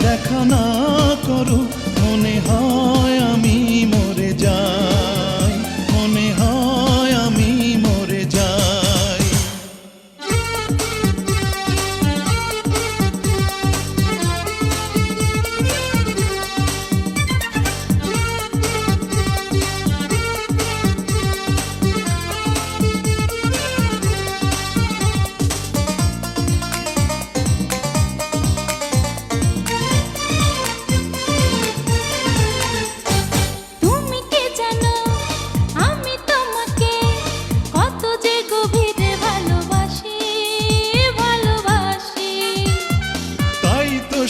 দেখা না করো, মনে হয় আমি মরে যাই, মনে হয় আমি মরে যাই।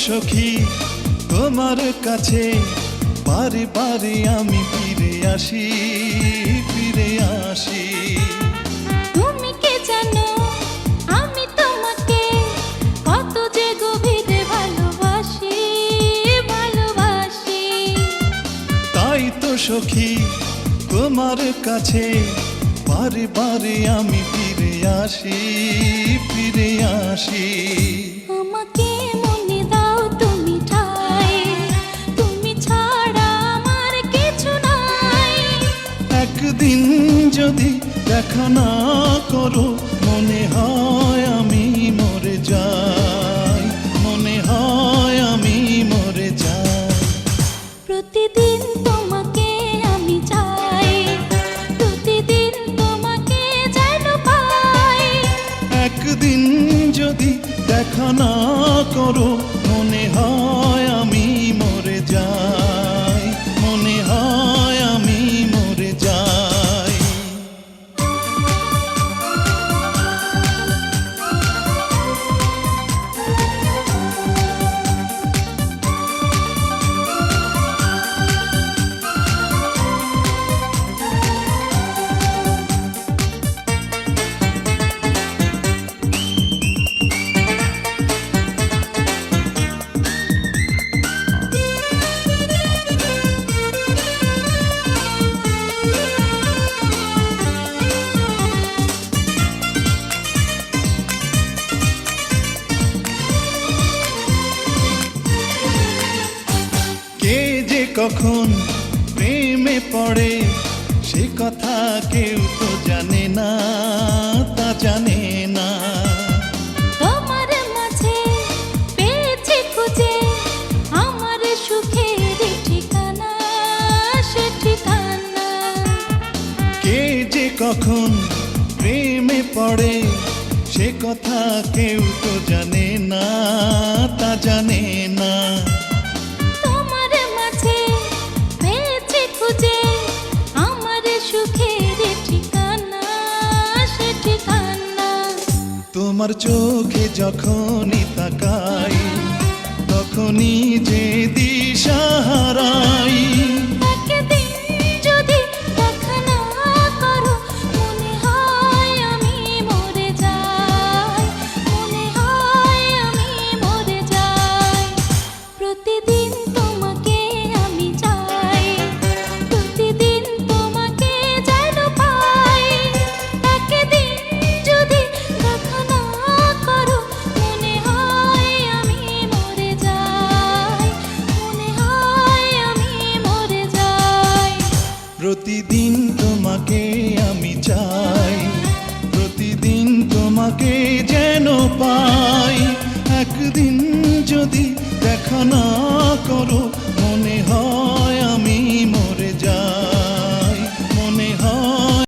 সখী তোমার কাছে বারে বারে আমি ফিরে আসি, ফিরে আসি। তুমি কি জানো আমি তোমাকে কত যে গভীরে ভালোবাসি, ভালোবাসি। তাই তো সখী তোমার কাছে বারে বারে আমি ফিরে আসি, ফিরে আসি। আমাকে মনে দাও তুমি ঠাই, তুমি ছাড়া আমার কিছু নাই। একদিন যদি দেখা না করো, মনে হয় আমি মরে যাই, মনে হয় আমি মরে যাই। প্রতিদিন তোমাকে আমি চাই, প্রতিদিন তোমাকে যেন পাই। একদিন যদি দেখা না করো, মনে হয় আমি মরে যাই, মনে হয় আমি মরে যাই। কখন প্রেমে পড়ে সে কথা কেউ তো জানে না, তা জানে না। তোমার মাঝে পেয়েছি খুঁজে আমার সুখের ঠিকানা, সে ঠিকানা। কে যে কখন প্রেমে পড়ে সে কথা কেউ তো জানে না, তা জানে না। তোমার চোখে যখনই তাকাই, তখনই যে দিশা হারাই। একদিন যদি দেখা না করো, মনে হয় আমি মরে যাই, মনে হয় আমি মরে যাই। প্রতিদিন তোমাকে আমি চাই, প্রতিদিন তোমাকে যেন পাই। একদিন যদি দেখা না করো, মনে হয় আমি মরে যাই, মনে হয় আমি মরে যাই। প্রতিদিন তোমাকে আমি চাই, প্রতিদিন তোমাকে যেন পাই। একদিন যদি দেখা না